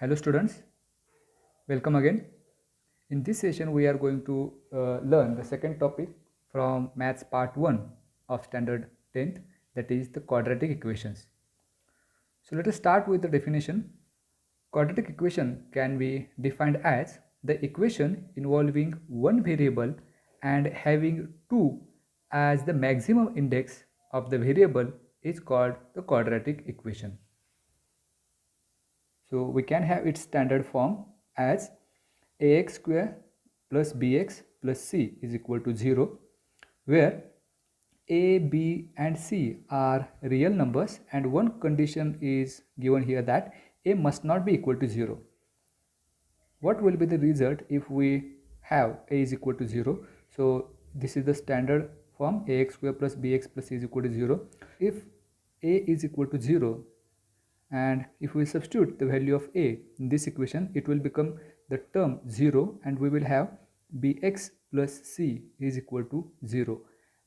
Hello students, welcome again. In this session we are going to learn the second topic from Maths Part 1 of Standard 10th, that is the quadratic equations. So let us start with the definition. Quadratic equation can be defined as the equation involving one variable and having 2 as the maximum index of the variable is called the quadratic equation. So we can have its standard form as ax square plus bx plus c is equal to 0, where a, b and c are real numbers and one condition is given here that a must not be equal to 0. What will be the result if we have a is equal to 0? So this is the standard form, ax square plus bx plus c is equal to 0. If a is equal to 0, and if we substitute the value of a in this equation, it will become the term 0 and we will have bx plus c is equal to 0.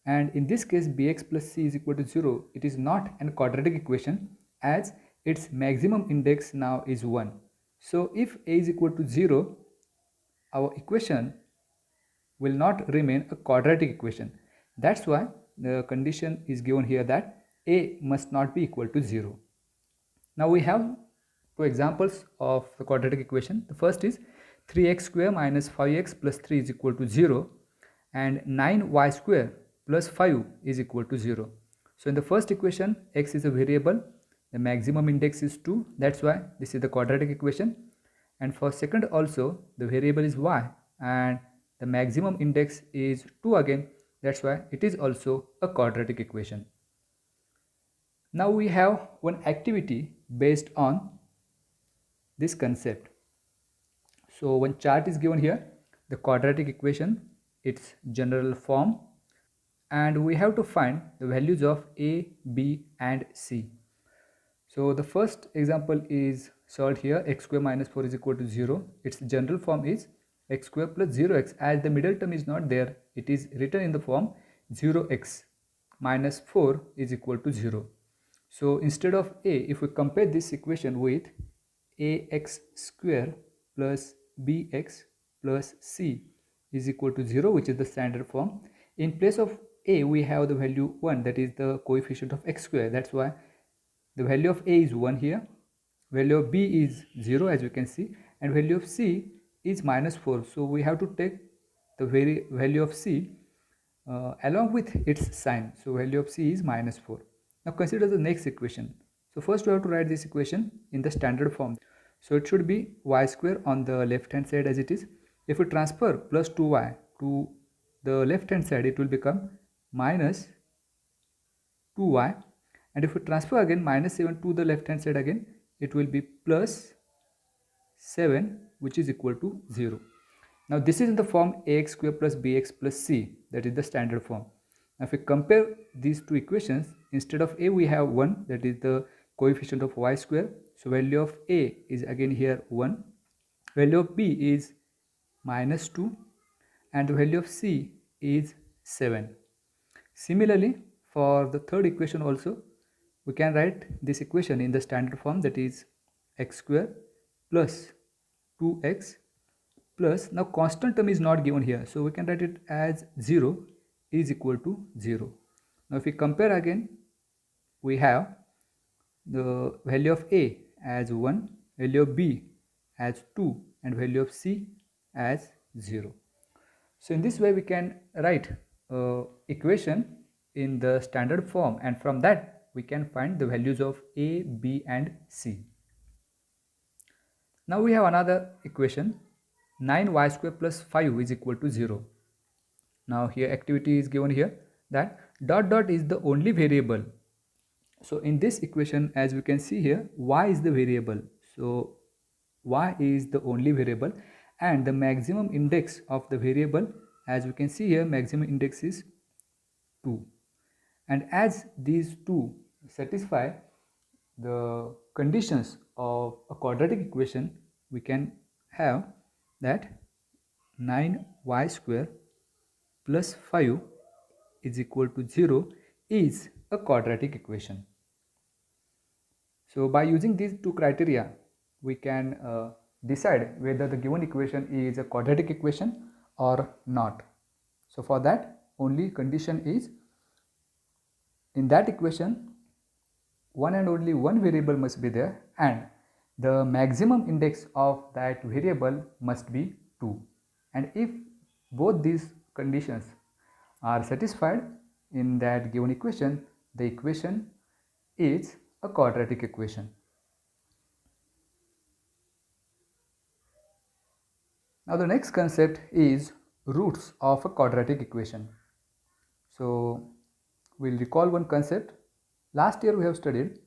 And in this case bx plus c is equal to 0, it is not an quadratic equation as its maximum index now is 1. So if a is equal to 0, our equation will not remain a quadratic equation. That's why the condition is given here that a must not be equal to 0. Now we have two examples of the quadratic equation. The first is 3x square minus 5x plus 3 is equal to 0 and 9y square plus 5 is equal to 0. So in the first equation, x is a variable, the maximum index is 2, that's why this is the quadratic equation. And for second also, the variable is y and the maximum index is 2 again, that's why it is also a quadratic equation. Now we have one activity based on this concept. So one chart is given here, the quadratic equation, its general form, and we have to find the values of a, b and c. So the first example is solved here, x square minus 4 is equal to 0. Its general form is x square plus 0x. As the middle term is not there, it is written in the form 0x minus 4 is equal to 0. So instead of a, if we compare this equation with ax square plus bx plus c is equal to 0, which is the standard form, in place of a we have the value 1, that is the coefficient of x square. That's why the value of a is 1 here, value of b is 0 as you can see, and value of c is minus 4. So we have to take the value of c along with its sign. So value of c is minus 4. Now consider the next equation. So first we have to write this equation in the standard form. So it should be y square on the left hand side as it is. If we transfer plus 2y to the left hand side, it will become minus 2y, and if we transfer again minus 7 to the left hand side again, it will be plus 7, which is equal to 0. Now this is in the form ax square plus bx plus c, that is the standard form. Now if we compare these two equations, instead of a we have 1, that is the coefficient of y square. So value of a is again here 1, value of b is minus 2, and the value of c is 7. Similarly, for the third equation also, we can write this equation in the standard form, that is x square plus 2x plus, now constant term is not given here, so we can write it as 0 is equal to 0. Now if we compare again, we have the value of a as 1, value of b as 2, and value of c as 0. So in this way we can write equation in the standard form, and from that we can find the values of a, b and c. Now we have another equation, 9y square plus 5 is equal to 0. Now here activity is given here that dot dot is the only variable. So in this equation, as we can see here, y is the variable. So y is the only variable, and the maximum index of the variable, as we can see here, maximum index is 2. And as these two satisfy the conditions of a quadratic equation, we can have that 9y square plus 5 is equal to 0 is a quadratic equation. So by using these two criteria, we can decide whether the given equation is a quadratic equation or not. So for that, only condition is, in that equation one and only one variable must be there and the maximum index of that variable must be 2. And if both these conditions are satisfied in that given equation, the equation is a quadratic equation. Now the next concept is roots of a quadratic equation. So we'll recall one concept. Last year we have studied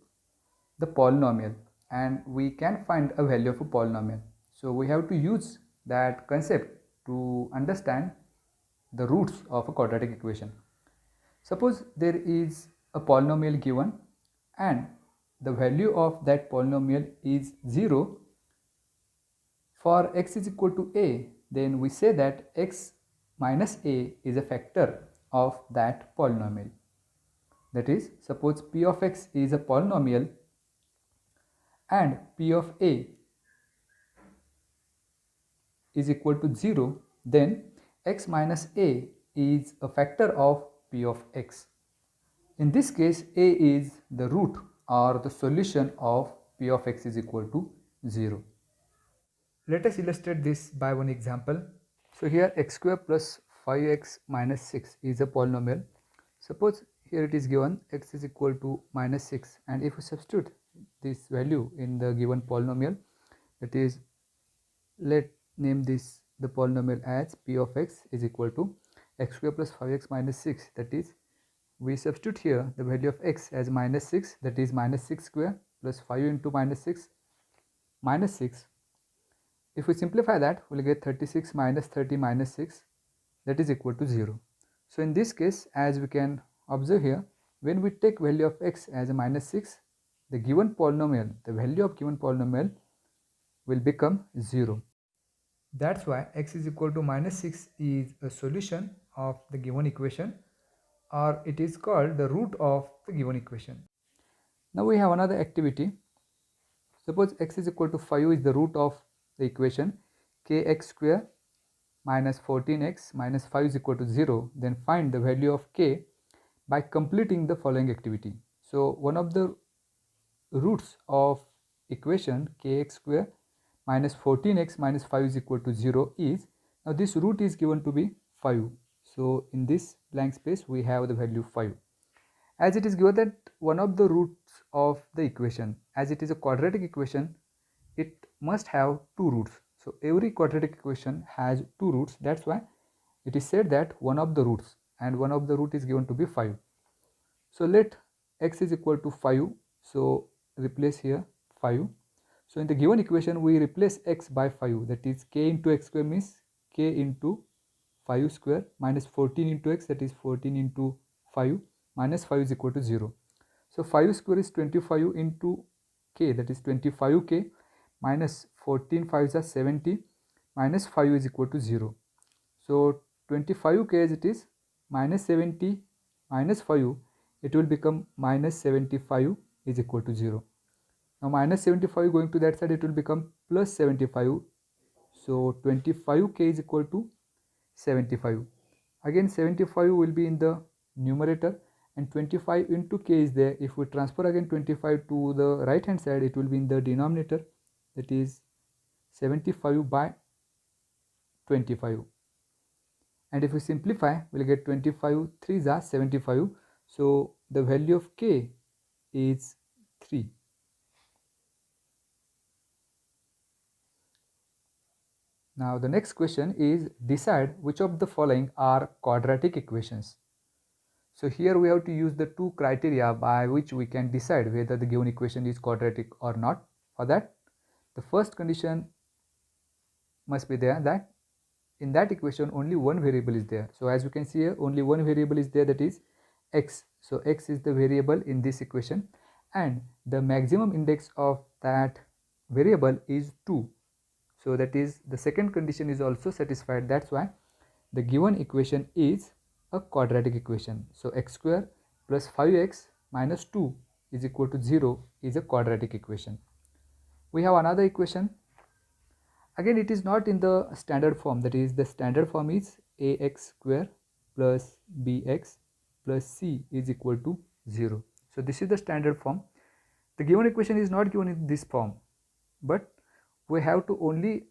the polynomial and we can find a value of a polynomial. So we have to use that concept to understand the roots of a quadratic equation. Suppose there is a polynomial given and the value of that polynomial is 0. For x is equal to a, then we say that x minus a is a factor of that polynomial. That is, suppose p of x is a polynomial and p of a is equal to 0, then x minus a is a factor of p of x. In this case, a is the root or the solution of p of x is equal to 0. Let us illustrate this by one example. So here x square plus 5x minus 6 is a polynomial. Suppose here it is given x is equal to minus 6, and if we substitute this value in the given polynomial, that is, let name this the polynomial as p of x is equal to x square plus 5x minus 6, that is, we substitute here the value of x as minus 6, that is minus 6 square plus 5 into minus 6 minus 6. If we simplify that, we will get 36 minus 30 minus 6, that is equal to 0. So in this case, as we can observe here, when we take value of x as a minus 6, the given polynomial, the value of given polynomial will become 0. That's why x is equal to minus 6 is a solution of the given equation, or it is called the root of the given equation. Now we have another activity. Suppose x is equal to 5 is the root of the equation kx square minus 14x minus 5 is equal to 0. Then find the value of k by completing the following activity. So one of the roots of equation kx square minus 14x minus 5 is equal to 0 is, now this root is given to be 5. So in this blank space we have the value 5. As it is given that one of the roots of the equation, as it is a quadratic equation, it must have two roots. So every quadratic equation has two roots. That's why it is said that one of the roots, and one of the root is given to be 5. So let x is equal to 5. So replace here 5. So in the given equation we replace x by 5, that is k into x square means k into 5 square minus 14 into x, that is 14 into 5 minus 5 is equal to 0. So 5 square is 25 into k, that is 25k minus 14 5s are 70 minus 5 is equal to 0. So 25k as it is minus 70 minus 5, it will become minus 75 is equal to 0. Now minus 75 going to that side, it will become plus 75. So 25k is equal to 75. Again 75 will be in the numerator and 25 into k is there. If we transfer again 25 to the right hand side, it will be in the denominator, that is 75 by 25. And if we simplify, we will get 25 3s are 75. So the value of k is 3. Now the next question is, decide which of the following are quadratic equations. So here we have to use the two criteria by which we can decide whether the given equation is quadratic or not. For that, the first condition must be there that in that equation only one variable is there. So as you can see here, only one variable is there, that is x. So x is the variable in this equation and the maximum index of that variable is 2. So that is, the second condition is also satisfied. That's why the given equation is a quadratic equation. So x square plus 5x minus 2 is equal to 0 is a quadratic equation. We have another equation. Again, it is not in the standard form. That is, the standard form is ax square plus bx plus c is equal to 0. So this is the standard form. The given equation is not given in this form, but we have to only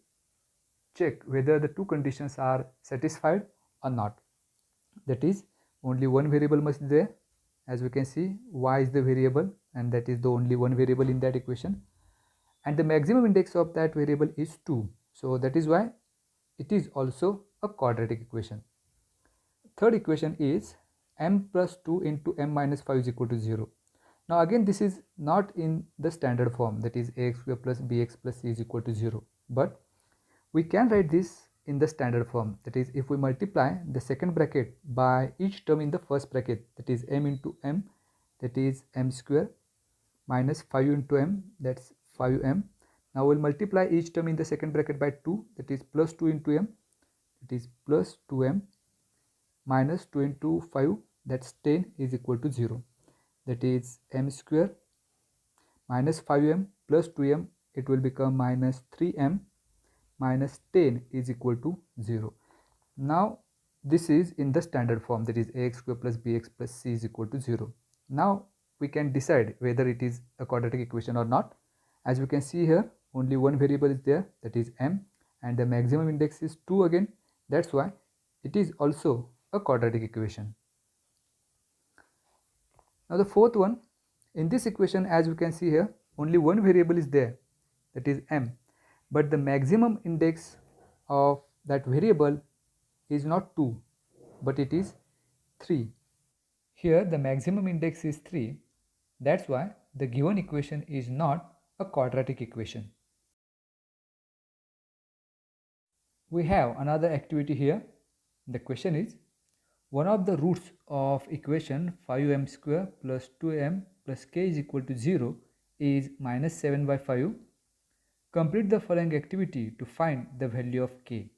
check whether the two conditions are satisfied or not. That is, only one variable must be there. As we can see, y is the variable, and that is the only one variable in that equation, and the maximum index of that variable is 2. So that is why it is also a quadratic equation. Third equation is m plus 2 into m minus 5 is equal to 0. Now again, this is not in the standard form, that is ax square plus bx plus c is equal to 0, but we can write this in the standard form. That is, if we multiply the second bracket by each term in the first bracket, that is m into m, that is m square, minus 5 into m, that's 5m. Now we'll multiply each term in the second bracket by 2, that is plus 2 into m, that is plus 2m, minus 2 into 5, that's 10 is equal to 0. That is m square minus 5m plus 2m, it will become minus 3m minus 10 is equal to 0. Now this is in the standard form, that is ax square plus bx plus c is equal to 0. Now we can decide whether it is a quadratic equation or not. As we can see here, only one variable is there, that is m, and the maximum index is 2 again. That's why it is also a quadratic equation. Now the fourth one, in this equation, as we can see here, only one variable is there, that is m, but the maximum index of that variable is not 2, but it is 3. Here the maximum index is 3. That's why the given equation is not a quadratic equation. We have another activity here. The question is, one of the roots of equation 5m square plus 2m plus k is equal to 0 is minus 7 by 5. Complete the following activity to find the value of k.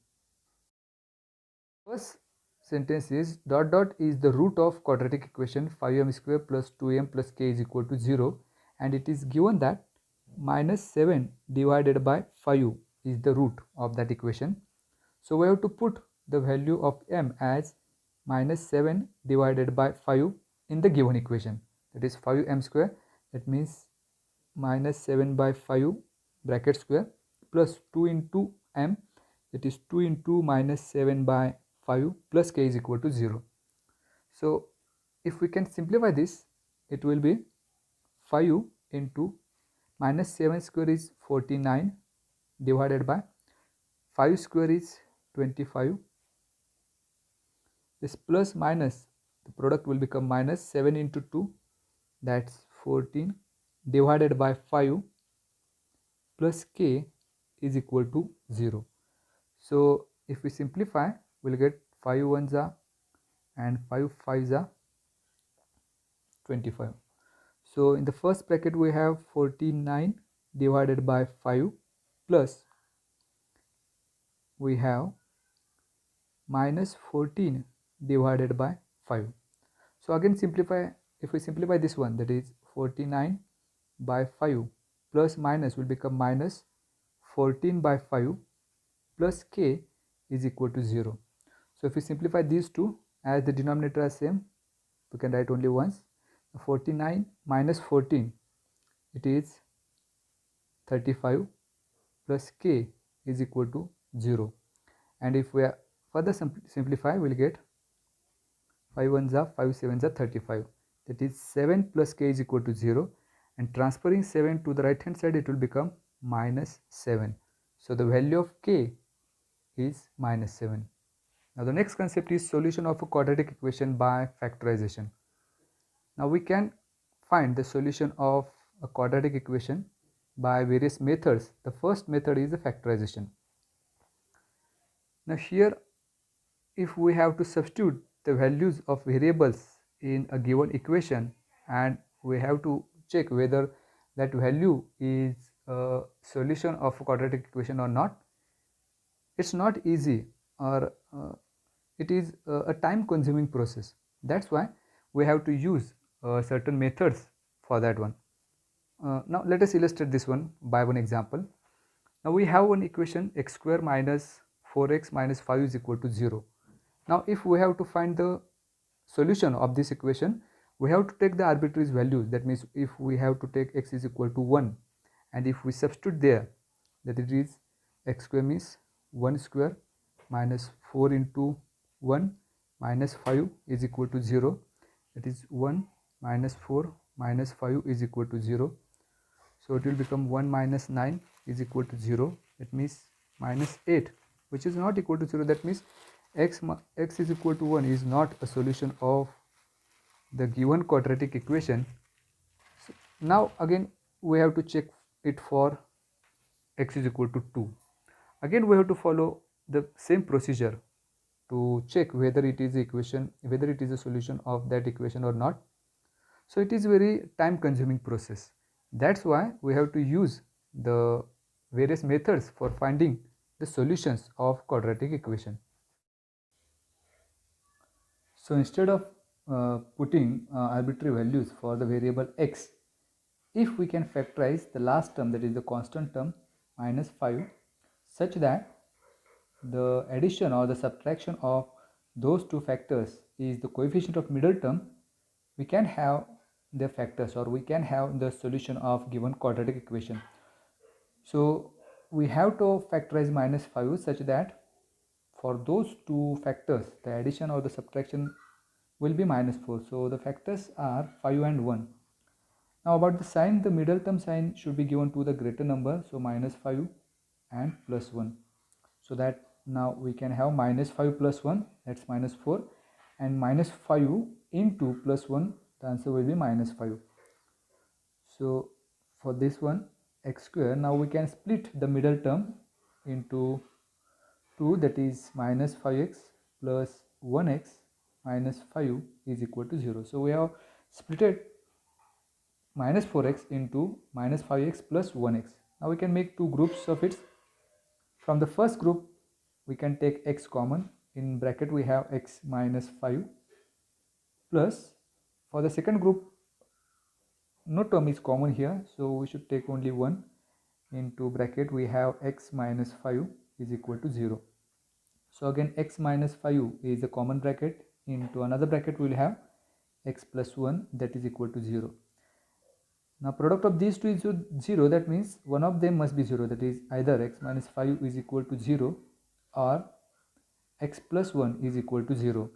First sentence is dot dot is the root of quadratic equation 5m square plus 2m plus k is equal to 0, and it is given that minus 7 divided by 5 is the root of that equation. So we have to put the value of m as minus 7 divided by 5 in the given equation. That is 5m square, that means minus 7 by 5 bracket square plus 2 into m, that is 2 into minus 7 by 5 plus k is equal to 0. So if we can simplify this, it will be 5 into minus 7 square is 49 divided by 5 square is 25. This plus minus, the product will become minus 7 into 2, that's 14 divided by 5 plus k is equal to 0. So if we simplify, we'll get 5 ones are and 5 fives are 25. So in the first bracket we have 49 divided by 5 plus we have minus 14 divided by 5. So again simplify, if we simplify this one, that is 49 by 5 plus minus will become minus 14 by 5 plus k is equal to 0. So if we simplify these two, as the denominator are same, we can write only once. 49 minus 14, it is 35 plus k is equal to 0. And if we further simplify, we'll get 5 ones are 5 sevens are 35. That is 7 plus k is equal to 0, and transferring 7 to the right hand side, it will become minus 7. So the value of k is minus 7. Now the next concept is solution of a quadratic equation by factorization. Now we can find the solution of a quadratic equation by various methods. The first method is the factorization. Now here, if we have to substitute the values of variables in a given equation, and we have to check whether that value is a solution of a quadratic equation or not, it's not easy, or it is a time consuming process. That's why we have to use certain methods for that one. Now let us illustrate this one by one example. Now we have one equation x square minus 4x minus 5 is equal to 0. Now if we have to find the solution of this equation, we have to take the arbitrary values. That means if we have to take x is equal to 1, and if we substitute there, that it is x square means 1 square minus 4 into 1 minus 5 is equal to 0. That is 1 minus 4 minus 5 is equal to 0. So it will become 1 minus 9 is equal to 0. That means minus 8, which is not equal to 0. That means x is equal to 1 is not a solution of the given quadratic equation. So now again we have to check it for x is equal to 2. Again we have to follow the same procedure to check whether it is a solution of that equation or not. So it is very time consuming process. That's why we have to use the various methods for finding the solutions of quadratic equation. So instead of putting arbitrary values for the variable x, if we can factorize the last term, that is the constant term minus 5, such that the addition or the subtraction of those two factors is the coefficient of middle term, we can have the factors, or we can have the solution of given quadratic equation. So we have to factorize minus 5 such that for those two factors the addition or the subtraction will be minus 4. So the factors are 5 and 1. Now about the sign, the middle term sign should be given to the greater number, so minus 5 and plus 1, so that now we can have minus 5 plus 1, that's minus 4, and minus 5 into plus 1, the answer will be minus 5. So for this one x square, now we can split the middle term into 2, that is minus 5x plus 1x minus 5 is equal to 0. So we have split minus 4x into minus 5x plus 1x. Now we can make two groups of it. From the first group we can take x common. In bracket we have x minus 5 plus, for the second group no term is common here, so we should take only 1. Into bracket we have x minus 5 is equal to 0. So again x minus 5 is a common bracket. Into another bracket we will have x plus 1, that is equal to 0. Now product of these two is 0, that means one of them must be 0, that is either x minus 5 is equal to 0 or x plus 1 is equal to 0.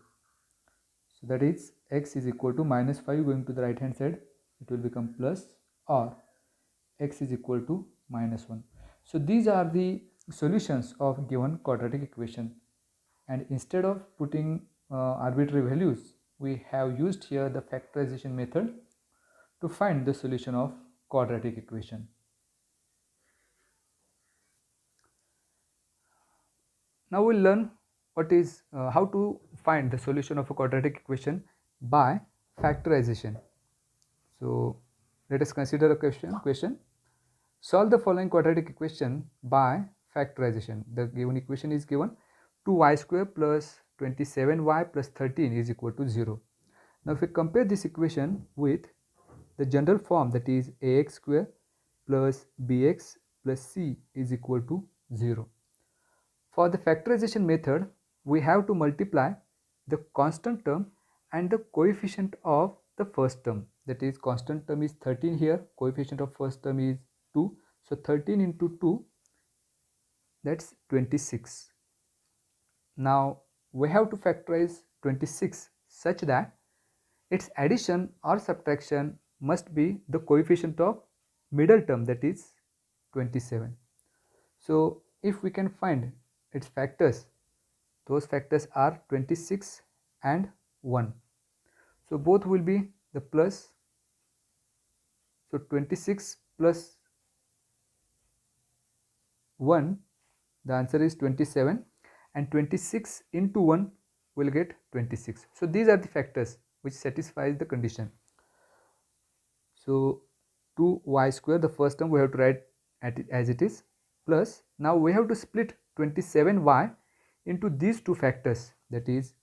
So that is x is equal to minus 5 going to the right hand side, it will become plus, or x is equal to minus 1. So these are the solutions of given quadratic equation, and instead of putting arbitrary values, we have used here the factorization method to find the solution of quadratic equation. Now we'll learn what is how to find the solution of a quadratic equation by factorization. So let us consider a question. Solve the following quadratic equation by factorization. The given equation is given: 2y square plus 27y plus 13 is equal to 0. Now if we compare this equation with the general form, that is ax square plus bx plus c is equal to 0. For the factorization method, we have to multiply the constant term and the coefficient of the first term. That is, constant term is 13 here, coefficient of first term is 2. So 13 into 2, that's 26. Now we have to factorize 26 such that its addition or subtraction must be the coefficient of middle term, that is 27. So if we can find its factors, those factors are 26 and 1. So both will be the plus. So 26 plus 1, the answer is 27, and 26 into 1 will get 26. So these are the factors which satisfies the condition. So 2y square, the first term we have to write as it is, plus now we have to split 27y into these two factors, that is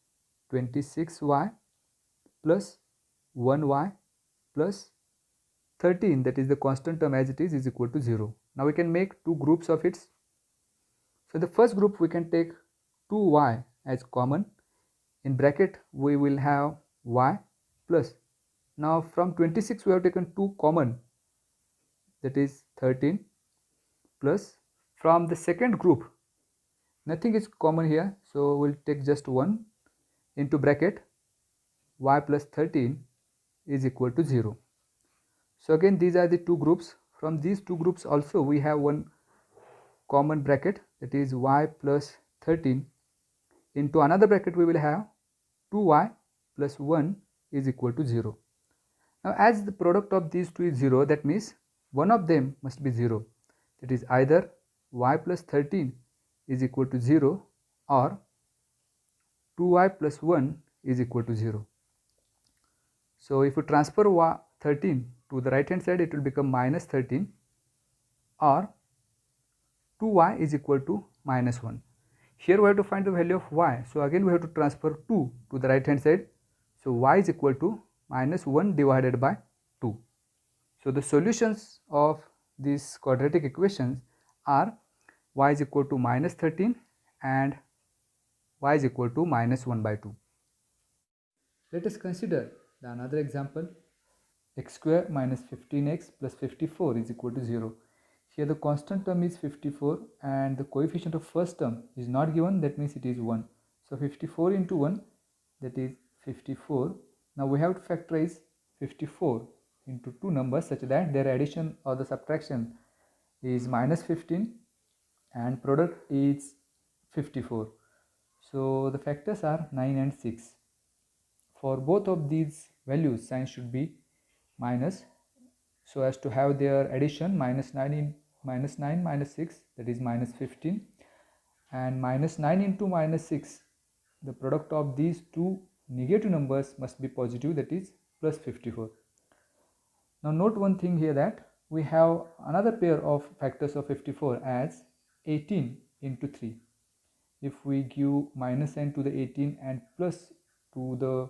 26y plus 1y plus 13, that is the constant term as it is equal to 0. Now we can make two groups of it. So the first group we can take 2y as common. In bracket we will have y plus. Now from 26 we have taken 2 common, that is 13, plus from the second group nothing is common here, so we'll take just 1 into bracket y plus 13 is equal to 0. So again these are the two groups. From these two groups also we have one common bracket, that is y plus 13. Into another bracket we will have 2y plus 1 is equal to 0. Now as the product of these two is 0, that means one of them must be 0. That is either y plus 13 is equal to 0 or 2y plus 1 is equal to 0. So if we transfer y 13 to the right hand side, it will become minus 13, or 2y is equal to minus 1. Here we have to find the value of y, so again we have to transfer 2 to the right hand side. So y is equal to minus 1 divided by 2. So the solutions of these quadratic equations are y is equal to minus 13 and y is equal to minus 1 by 2. Let us consider another example. X square minus 15x plus 54 is equal to 0. Here the constant term is 54 and the coefficient of first term is not given, that means it is 1. So 54 into 1, that is 54. Now we have to factorize 54 into two numbers such that their addition or the subtraction is minus 15 and product is 54. So the factors are 9 and 6. For both of these values sign should be minus, so as to have their addition minus 9 minus 6, that is minus 15, and minus 9 into minus 6, the product of these two negative numbers must be positive, that is plus 54. Now note one thing here, that we have another pair of factors of 54 as 18 into 3. If we give minus sign to the 18 and plus to the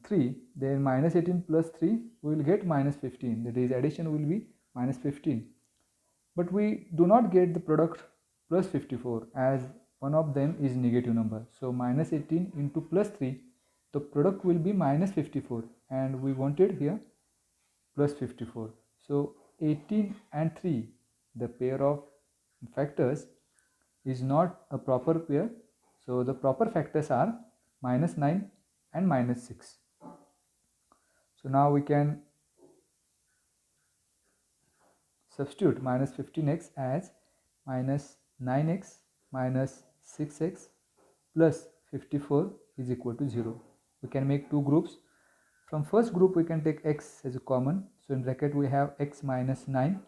3, then minus 18 plus 3 we will get minus 15, that is addition will be minus 15. But we do not get the product plus 54 as one of them is negative number. So minus 18 into plus 3, the product will be minus 54 and we wanted here plus 54. So 18 and 3, the pair of factors is not a proper pair. So the proper factors are minus 9 and minus 6. So now we can substitute minus 15x as minus 9x minus 6x plus 54 is equal to 0. We can make two groups. From first group we can take x as a common, so in bracket we have x minus 9.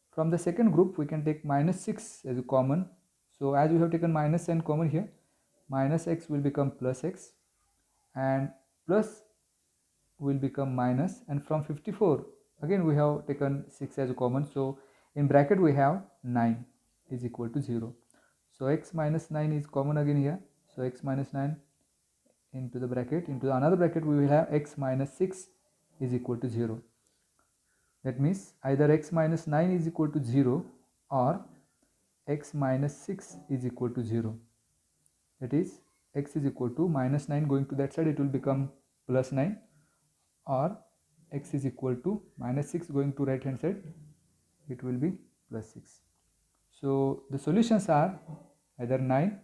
From the second group we can take minus 6 as a common, so as we have taken minus sign common here, minus x will become plus x and plus will become minus, and from 54 again we have taken 6 as a common, so in bracket we have 9 is equal to 0. So x minus 9 is common again here, so x minus 9 into the bracket, into another bracket we will have x minus 6 is equal to 0. That means either x minus 9 is equal to 0 or x minus 6 is equal to 0. That is x is equal to minus 9 going to that side, it will become plus 9, or x is equal to minus 6 going to right hand side, it will be plus 6. So the solutions are either 9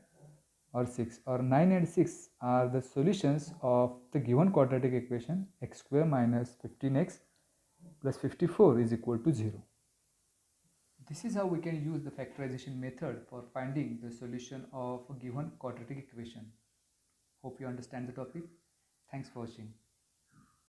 or 6, or 9 and 6 are the solutions of the given quadratic equation x square minus 15x plus 54 is equal to 0. This is how we can use the factorization method for finding the solution of a given quadratic equation. Hope you understand the topic. Thanks for watching.